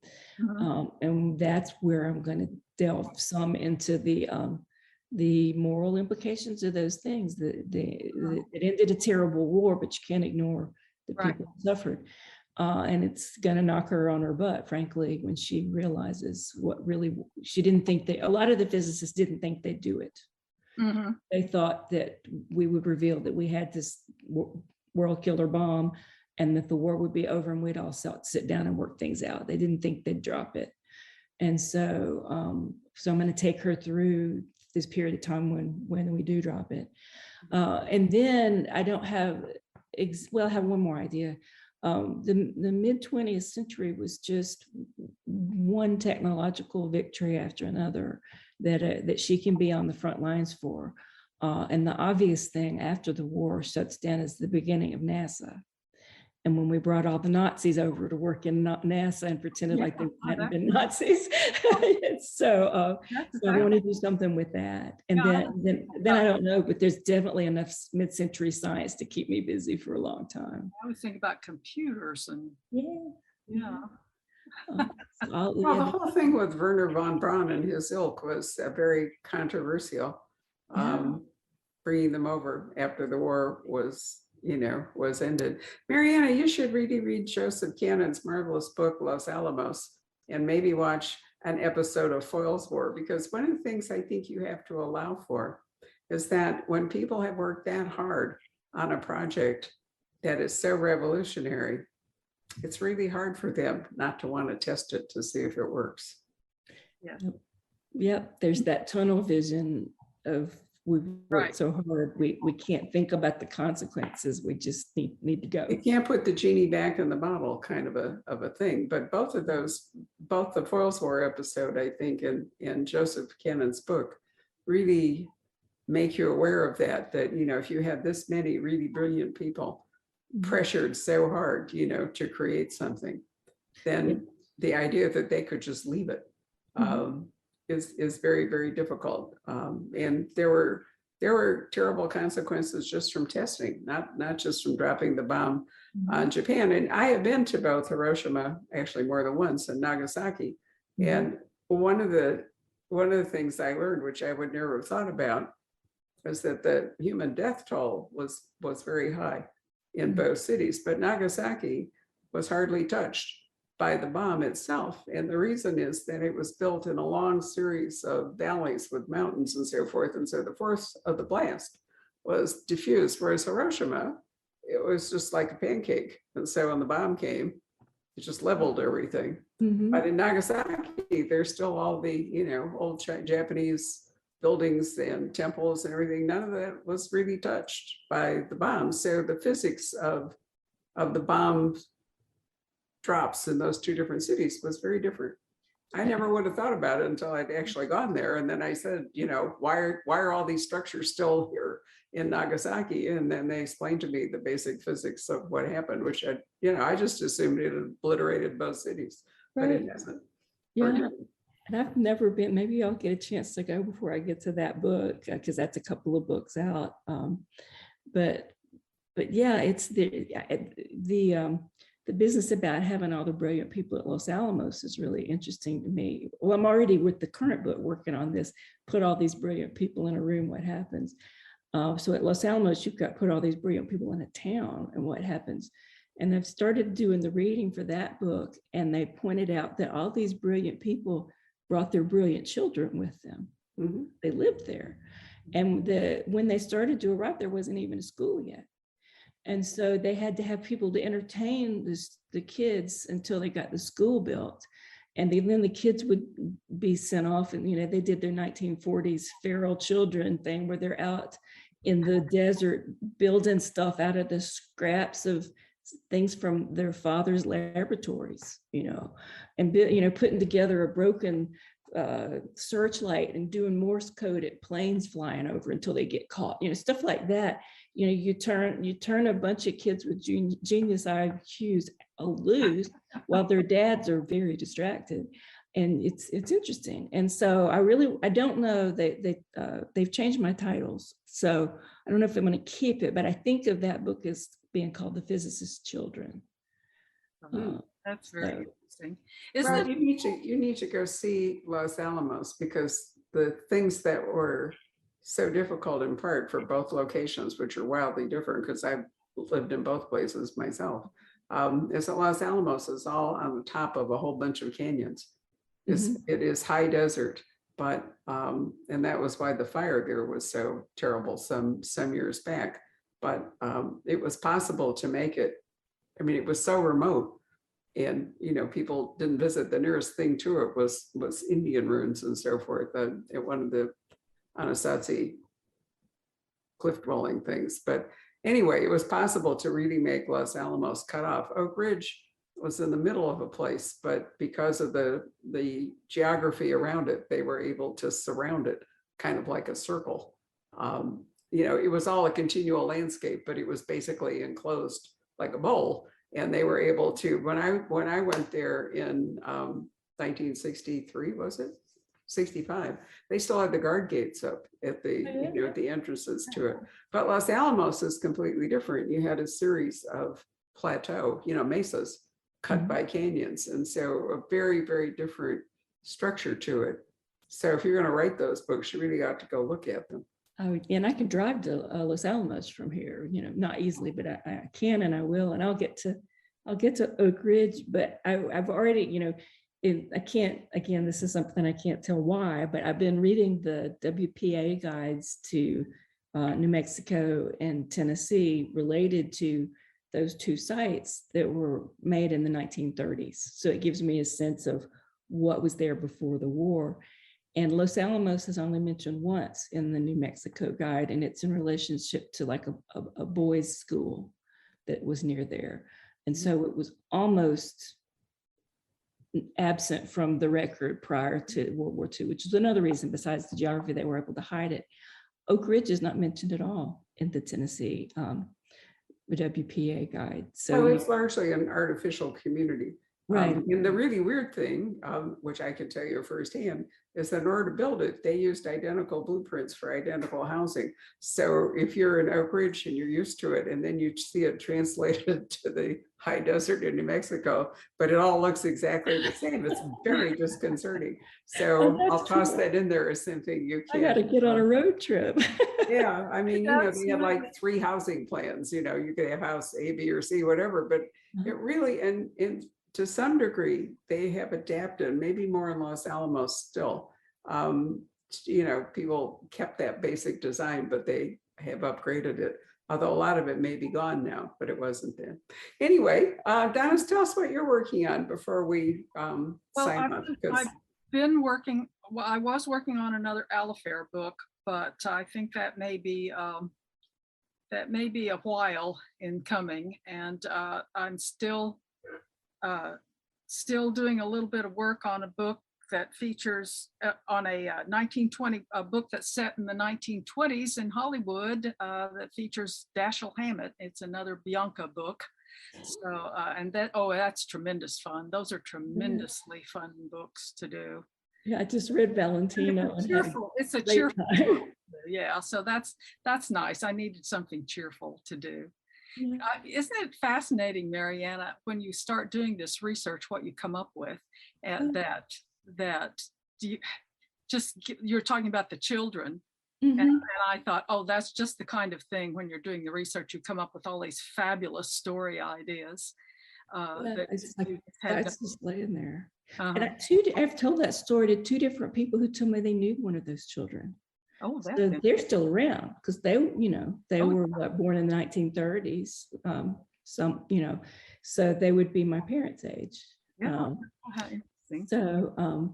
And that's where I'm going to delve some into the moral implications of those things. It ended a terrible war, but you can't ignore the people who suffered. And it's going to knock her on her butt, frankly, when she realizes what really, she didn't think a lot of the physicists didn't think they'd do it. They thought that we would reveal that we had this world killer bomb and that the war would be over and we'd all sit down and work things out. They didn't think they'd drop it. And so, so I'm going to take her through this period of time when we do drop it. And then I don't have, well, I have one more idea. The mid 20th century was just one technological victory after another that she can be on the front lines for. And the obvious thing after the war shuts down is the beginning of NASA. And when we brought all the Nazis over to work in NASA and pretended like they hadn't been Nazis. So I want to do something with that. And then I don't know, but there's definitely enough mid-century science to keep me busy for a long time. I would think about computers and Well, the whole thing with Werner von Braun and his ilk was very controversial. Bringing them over after the war was ended. Mariana, you should really read Joseph Cannon's marvelous book, Los Alamos, and maybe watch an episode of Foyle's War, because one of the things I think you have to allow for is that when people have worked that hard on a project that is so revolutionary, it's really hard for them not to want to test it to see if it works. Yep. There's that tunnel vision of we've worked so hard, we can't think about the consequences. We just need to go. You can't put the genie back in the bottle, kind of a thing. But both of those, both the Foyle's War episode, I think, and Joseph Cannon's book, really make you aware of that. That if you have this many really brilliant people pressured so hard, to create something, then the idea that they could just leave it. Is very, very difficult. And there were terrible consequences just from testing, not just from dropping the bomb on Japan. And I have been to both Hiroshima, actually more than once, and Nagasaki. And one of the things I learned, which I would never have thought about, was that the human death toll was very high in both cities, but Nagasaki was hardly touched by the bomb itself. And the reason is that it was built in a long series of valleys with mountains and so forth. And so the force of the blast was diffused, whereas Hiroshima, it was just like a pancake. And so when the bomb came, it just leveled everything. But in Nagasaki, there's still all the, old Japanese buildings and temples and everything. None of that was really touched by the bomb. So the physics of the bomb drops in those two different cities was very different. I never would have thought about it until I'd actually gone there. And then I said, why are all these structures still here in Nagasaki? And then they explained to me the basic physics of what happened, which I just assumed it obliterated both cities, but it hasn't. Yeah. And I've never been, maybe I'll get a chance to go before I get to that book, because that's a couple of books out. But yeah, it's the business about having all the brilliant people at Los Alamos is really interesting to me. Well, I'm already with the current book working on this, put all these brilliant people in a room, what happens? So at Los Alamos, you've got put all these brilliant people in a town and what happens? And I've started doing the reading for that book, and they pointed out that all these brilliant people brought their brilliant children with them. They lived there. And when they started to arrive, there wasn't even a school yet. And so they had to have people to entertain the kids until they got the school built. And then the kids would be sent off, and they did their 1940s feral children thing where they're out in the desert building stuff out of the scraps of things from their father's laboratories, and putting together a broken searchlight and doing Morse code at planes flying over until they get caught, stuff like that. You turn a bunch of kids with genius IQs loose while their dads are very distracted, and it's interesting. And so I don't know, they've changed my titles, so I don't know if I'm going to keep it, but I think of that book as being called The Physicists' Children. That's very interesting. You need to go see Los Alamos, because the things that were so difficult in part for both locations, which are wildly different, because I've lived in both places myself, is that Los Alamos is all on the top of a whole bunch of canyons. It is high desert. but and that was why the fire there was so terrible some years back. But it was possible to make it. I mean, it was so remote, and people didn't visit. The nearest thing to it was Indian ruins and so forth at one of the Anasazi cliff dwelling things. But anyway, it was possible to really make Los Alamos cut off. Oak Ridge was in the middle of a place, but because of the geography around it, they were able to surround it kind of like a circle. It was all a continual landscape, but it was basically enclosed like a bowl. And they were able to, when I went there in 1963, was it? 65, they still had the guard gates up at the at the entrances to it. But Los Alamos is completely different. You had a series of plateau, mesas cut by canyons, and so a very, very different structure to it. So if you're going to write those books, you really ought to go look at them. Oh, and I can drive to Los Alamos from here, not easily, but I can, and I will, and I'll get to Oak Ridge, but I've already, I can't, again, this is something I can't tell why, but I've been reading the WPA guides to New Mexico and Tennessee related to those two sites that were made in the 1930s. So it gives me a sense of what was there before the war. And Los Alamos is only mentioned once in the New Mexico guide, and it's in relationship to like a boys' school that was near there. And so it was almost absent from the record prior to World War II, which is another reason besides the geography they were able to hide it. Oak Ridge is not mentioned at all in the Tennessee WPA guide. So it's largely an artificial community. Right. And the really weird thing, which I can tell you firsthand, is that in order to build it, they used identical blueprints for identical housing. So if you're in Oak Ridge and you're used to it, and then you see it translated to the high desert in New Mexico, but it all looks exactly the same, it's very disconcerting. So I'll toss that in there as something you can't. I got to get on a road trip. Yeah, I mean, they have like 3 housing plans. You could have house A, B, or C, whatever. But it really, and to some degree, they have adapted, maybe more in Los Alamos still. People kept that basic design, but they have upgraded it. Although a lot of it may be gone now, but it wasn't then. Anyway, Donis, tell us what you're working on before we sign up. I've been working, I was working on another Alifair book, but I think that may be a while in coming, and I'm still doing a little bit of work on a book that features on a 1920 a book that's set in the 1920s in Hollywood that features Dashiell Hammett. It's another Bianca book. So and that's tremendous fun. Those are tremendously fun books to do. Yeah, I just read Valentino. It's a cheerful book. Yeah, so that's nice. I needed something cheerful to do. Isn't it fascinating, Mariana, when you start doing this research, what you come up with, and you're talking about the children, and I thought, that's just the kind of thing when you're doing the research, you come up with all these fabulous story ideas. That's just laying there. And I've told that story to 2 different people who told me they knew one of those children. Oh, so they're still around because they were born in the 1930s. So they would be my parents' age. Yeah. So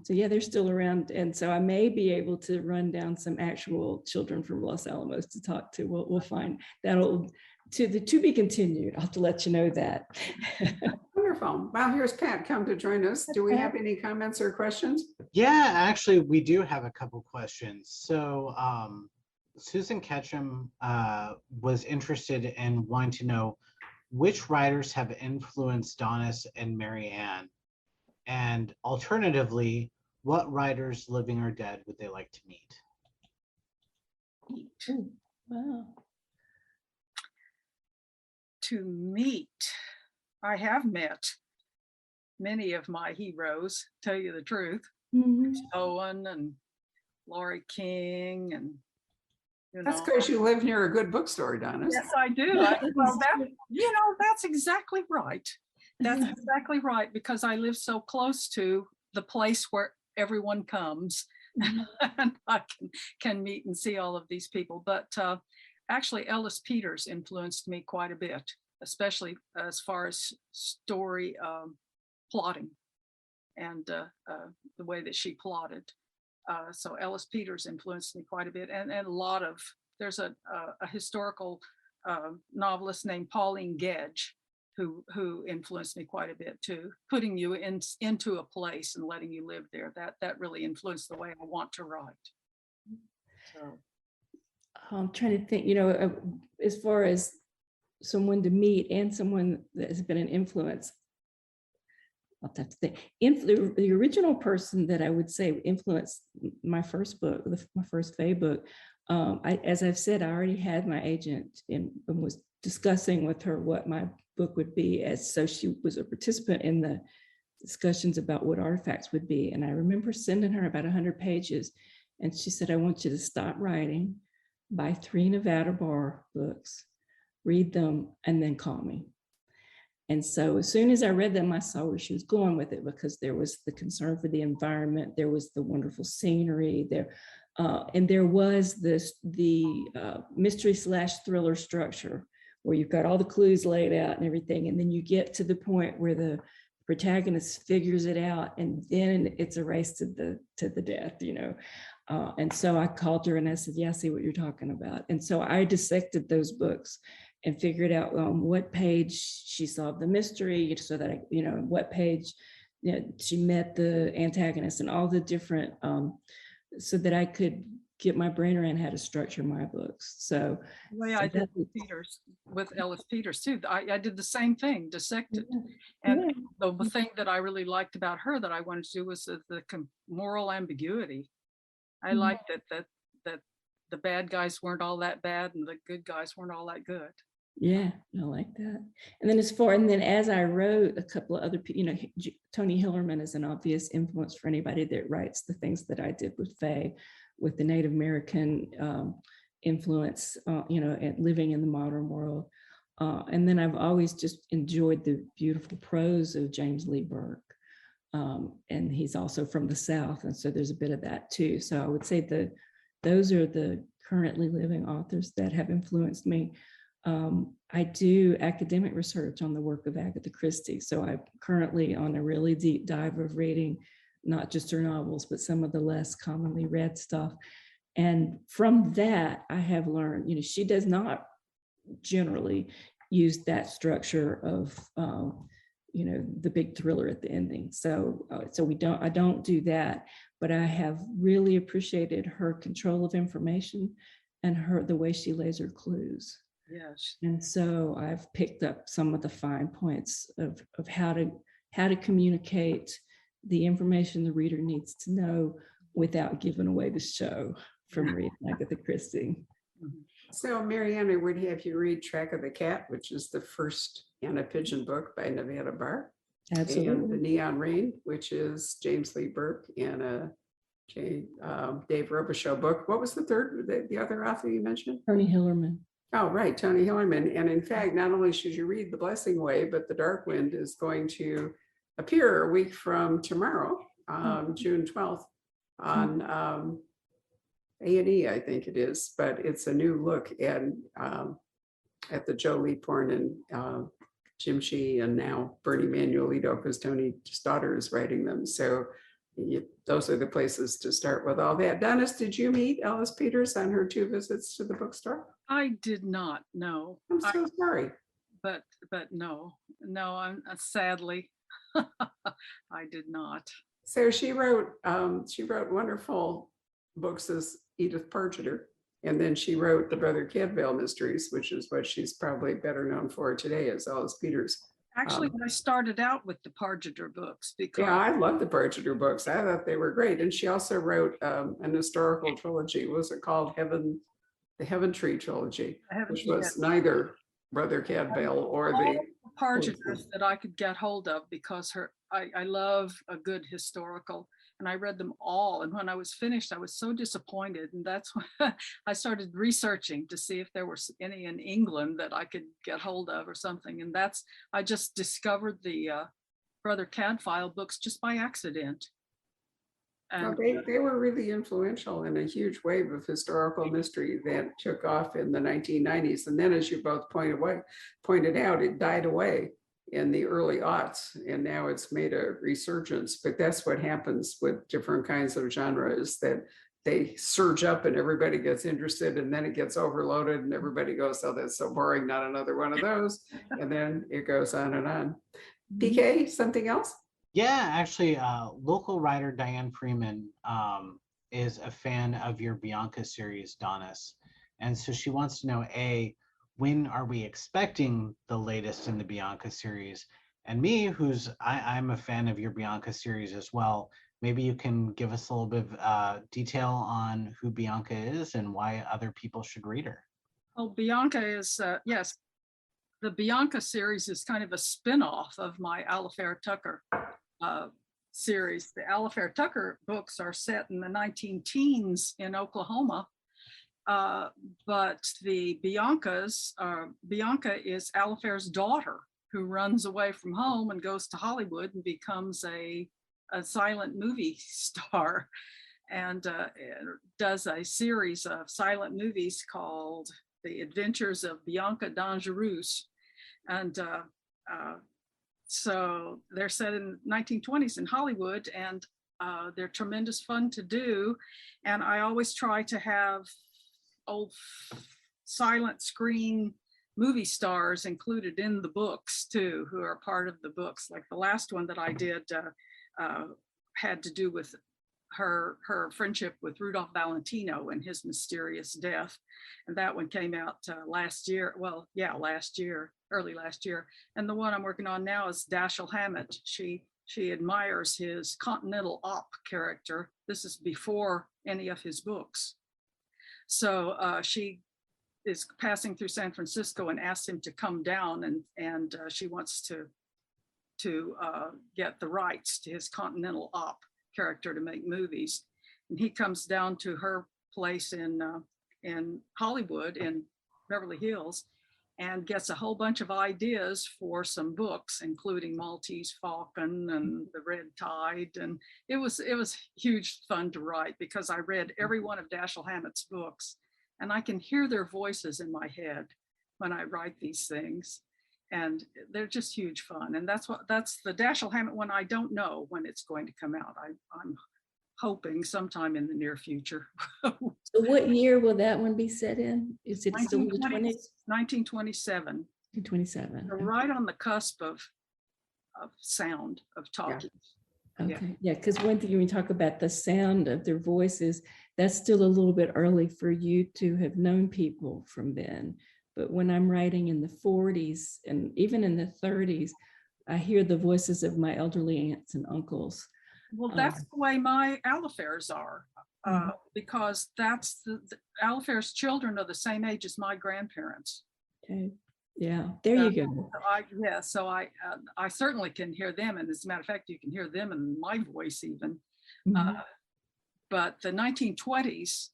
yeah, they're still around, and so I may be able to run down some actual children from Los Alamos to talk to. We'll find that'll to be continued. I'll have to let you know that. Wonderful. Well, here's Pat come to join us. Do we have any comments or questions? Yeah, actually, we do have a couple questions. So Susan Ketchum was interested in wanting to know which writers have influenced Donis and Marianne, and alternatively, what writers, living or dead, would they like to meet? Ooh, wow. To meet, I have met many of my heroes, tell you the truth. Owen and Laurie King, and that's because you live near a good bookstore, Donis. Yes, I do. That's exactly right. That's exactly right, because I live so close to the place where everyone comes. Mhm. and I can meet and see all of these people. But actually, Ellis Peters influenced me quite a bit, especially as far as story plotting and the way that she plotted. So Ellis Peters influenced me quite a bit, and a lot of, there's a historical novelist named Pauline Gedge who influenced me quite a bit too, putting you into a place and letting you live there. That really influenced the way I want to write. So I'm trying to think, as far as someone to meet and someone that has been an influence. I'll have to think. The original person that I would say influenced my first book, my first Faye book, as I've said, I already had my agent and was discussing with her what my book would be, so she was a participant in the discussions about what artifacts would be. And I remember sending her about 100 pages, and she said, I want you to stop writing, buy 3 Nevada Bar books, read them, and then call me. And so as soon as I read them, I saw where she was going with it, because there was the concern for the environment, there was the wonderful scenery there, and there was the mystery / thriller structure, where you've got all the clues laid out and everything, and then you get to the point where the protagonist figures it out, and then it's a race to the death, and so I called her and I said, yeah, I see what you're talking about. And so I dissected those books and figured out what page she solved the mystery, so that what page she met the antagonist, and all the different, so that I could get my brain around how to structure my books. So the way I did with Ellis Peters too, I did the same thing, dissected. And the thing that I really liked about her that I wanted to do was the moral ambiguity. I liked that the bad guys weren't all that bad and the good guys weren't all that good. Yeah, I like that. And then as I wrote, a couple of other people, Tony Hillerman is an obvious influence for anybody that writes the things that I did with Faye, with the Native American influence, and living in the modern world. And then I've always just enjoyed the beautiful prose of James Lee Burke. And he's also from the South, and so there's a bit of that too. So I would say that those are the currently living authors that have influenced me. I do academic research on the work of Agatha Christie, so I'm currently on a really deep dive of reading not just her novels, but some of the less commonly read stuff. And from that, I have learned, she does not generally use that structure of the big thriller at the ending. So I don't do that, but I have really appreciated her control of information and the way she lays her clues. Yes. And so I've picked up some of the fine points of how to communicate the information the reader needs to know without giving away the show from reading Agatha Christie. So Mariana would have you read Track of the Cat, which is the first Anna Pigeon book by Nevada Barr. Absolutely. And The Neon Rain, which is James Lee Burke and a Dave Robichaux book. What was the third, the other author you mentioned? Tony Hillerman. Oh, right, Tony Hillerman. And in fact, not only should you read The Blessing Way, but The Dark Wind is going to appear a week from tomorrow, June 12th, on A&E, I think it is, but it's a new look at the Joe Lee Porn and Jim Shee, and now Bernie Manuelito, because Tony's daughter is writing them. So those are the places to start with all that. Donis, did you meet Ellis Peters on her 2 visits to the bookstore? I did not, no. I'm so sorry. But no, I'm sadly, I did not. So she wrote wonderful books as Edith Pargeter, and then she wrote the Brother Cadfael Mysteries, which is what she's probably better known for today as Ellis Peters. Actually, I started out with the Pargeter books because Yeah, I love the Pargeter books. I thought they were great. And she also wrote an historical trilogy. What was it called? The Heaven Tree trilogy, which was neither Brother Cadfael or the Pargeters that I could get hold of, because I love a good historical, and I read them all. And when I was finished, I was so disappointed. And that's when I started researching to see if there were any in England that I could get hold of or something. And I just discovered the Brother Cadfael books just by accident. And They were really influential in a huge wave of historical mystery that took off in the 1990s. And then, as you both pointed out, it died away in the early aughts, and now it's made a resurgence. But that's what happens with different kinds of genres, that they surge up and everybody gets interested, and then it gets overloaded and everybody goes, oh, that's so boring, not another one of those. And then it goes on and on. PK, something else? Yeah, actually, local writer Diane Freeman is a fan of your Bianca series, Donis. And so she wants to know, when are we expecting the latest in the Bianca series? And me, I'm a fan of your Bianca series as well. Maybe you can give us a little bit of detail on who Bianca is and why other people should read her. Oh, Bianca is, yes, the Bianca series is kind of a spin-off of my Alifair Tucker series. The Alifair Tucker books are set in the 19-teens in Oklahoma, but the Bianca is Alifair's daughter, who runs away from home and goes to Hollywood and becomes a silent movie star, and does a series of silent movies called The Adventures of Bianca Dangereuse. And so they're set in 1920s in Hollywood, and they're tremendous fun to do. And I always try to have old silent screen movie stars included in the books too, who are part of the books. Like the last one that I did had to do with her friendship with Rudolph Valentino and his mysterious death. And that one came out last year. Well, yeah, early last year. And the one I'm working on now is Dashiell Hammett. She admires his Continental Op character. This is before any of his books. So she is passing through San Francisco and asks him to come down, and she wants to get the rights to his Continental Op character to make movies. And he comes down to her place in Hollywood, in Beverly Hills, and gets a whole bunch of ideas for some books, including Maltese Falcon and The Red Tide. And it was huge fun to write, because I read every one of Dashiell Hammett's books, and I can hear their voices in my head when I write these things. And they're just huge fun. And that's the Dashiell Hammett one. I don't know when it's going to come out. I'm hoping sometime in the near future. So what year will that one be set in? Is it still in the 20s? 1927. 1927. We're right on the cusp of sound, of talking. Okay, yeah, because one thing when you talk about the sound of their voices, that's still a little bit early for you to have known people from then. But when I'm writing in the 40s and even in the 30s, I hear the voices of my elderly aunts and uncles. Well, that's the way my Alifairs are, because that's the Alifair's children are the same age as my grandparents. Okay, yeah, there you go. So I certainly can hear them, and as a matter of fact, you can hear them in my voice even. But the 1920s,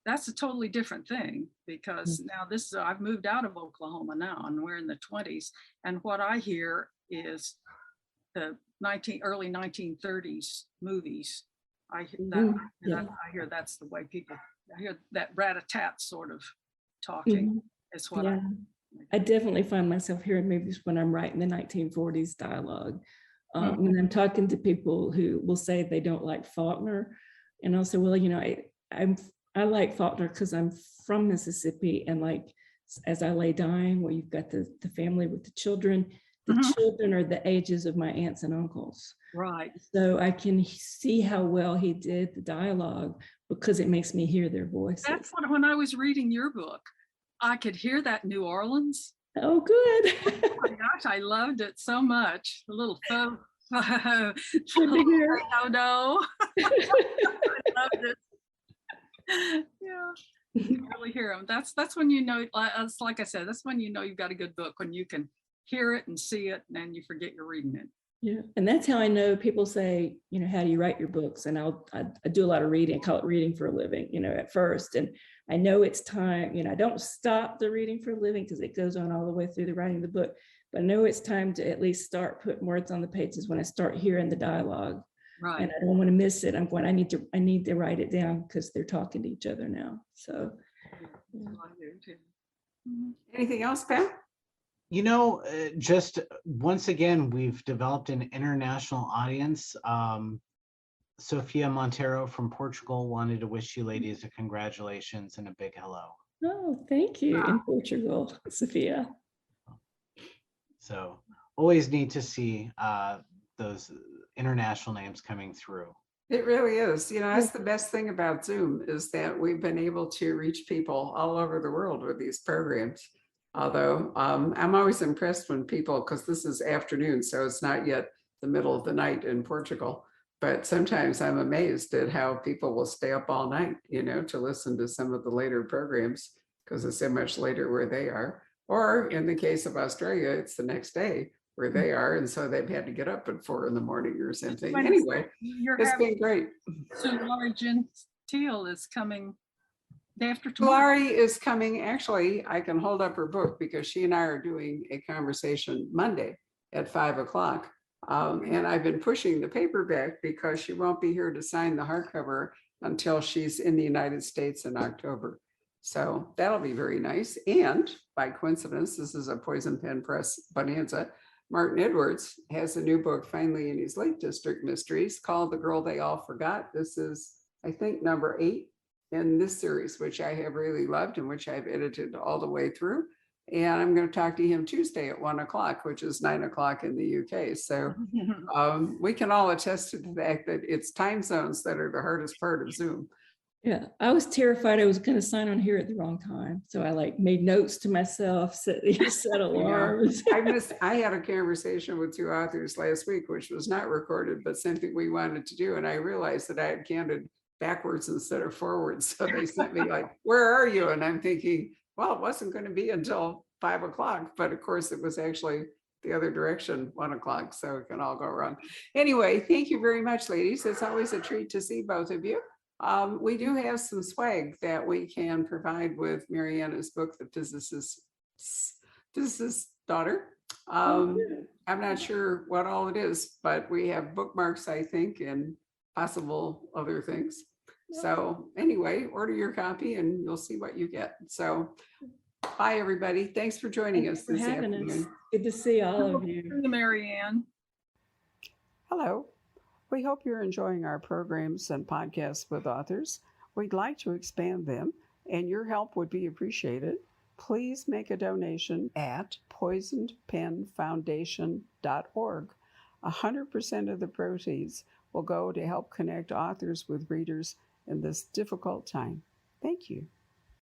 that's a totally different thing, because now I've moved out of Oklahoma now, and we're in the 20s, and what I hear is the early 1930s movies. I hear that's the way people, I hear that rat-a-tat sort of talking is what I definitely find myself hearing movies when I'm writing the 1940s dialogue. When I'm talking to people who will say they don't like Faulkner, and I'll say, well, I like Faulkner because I'm from Mississippi, and like As I Lay Dying, where you've got the family with the children. The children are the ages of my aunts and uncles. Right. So I can see how well he did the dialogue, because it makes me hear their voices. That's when I was reading your book, I could hear that New Orleans. Oh, good. Oh my gosh, I loved it so much. A little faux. Good to hear. No. I loved it. Yeah. You can really hear them. That's when you know, it's like I said, that's when you know you've got a good book, when you can hear it and see it, and you forget you're reading it. Yeah, and that's how I know. People say, how do you write your books? And I do a lot of reading. I call it reading for a living, at first. And I know it's time, I don't stop the reading for a living, because it goes on all the way through the writing of the book. But I know it's time to at least start putting words on the pages when I start hearing the dialogue. Right. and I don't want to miss it. I'm going, I need to write it down because they're talking to each other now. So yeah. I do too. Mhm. Anything else, Pam? Just once again, we've developed an international audience. Sophia Montero from Portugal wanted to wish you ladies a congratulations and a big hello. Oh, thank you. In Portugal, Sophia. So always need to see those international names coming through. It really is. That's the best thing about Zoom is that we've been able to reach people all over the world with these programs. Although I'm always impressed when people, because this is afternoon, so it's not yet the middle of the night in Portugal, but sometimes I'm amazed at how people will stay up all night, to listen to some of the later programs because it's so much later where they are. Or in the case of Australia, it's the next day where they are. And so they've had to get up at 4 a.m. or something. Anyway, it's been great. So Laurie Gentile is coming day after tomorrow. Laurie is coming. Actually, I can hold up her book because she and I are doing a conversation Monday at 5 o'clock. And I've been pushing the paperback because she won't be here to sign the hardcover until she's in the United States in October. So that'll be very nice. And by coincidence, this is a Poison Pen Press bonanza. Martin Edwards has a new book finally in his Lake District Mysteries called The Girl They All Forgot. This is, I think, number 8 in this series, which I have really loved and which I've edited all the way through. And I'm going to talk to him Tuesday at 1 o'clock, which is 9 o'clock in the UK. So we can all attest to the fact that it's time zones that are the hardest part of Zoom. Yeah, I was terrified I was going to sign on here at the wrong time. So I made notes to myself, set alarms. I had a conversation with 2 authors last week, which was not recorded, but something we wanted to do. And I realized that I had counted backwards instead of forwards. So they sent me where are you? And I'm thinking, well, it wasn't going to be until 5 o'clock. But of course, it was actually the other direction, 1 o'clock. So it can all go wrong. Anyway, thank you very much, ladies. It's always a treat to see both of you. We do have some swag that we can provide with Mariana's book, The Physicist's Daughter. I'm not sure what all it is, but we have bookmarks, I think, and possible other things. So anyway, order your copy and you'll see what you get. So bye, everybody. Thanks for joining us this afternoon. Good to see all of you. Marianne. Hello. We hope you're enjoying our programs and podcasts with authors. We'd like to expand them, and your help would be appreciated. Please make a donation at poisonedpenfoundation.org. 100% of the proceeds will go to help connect authors with readers in this difficult time. Thank you.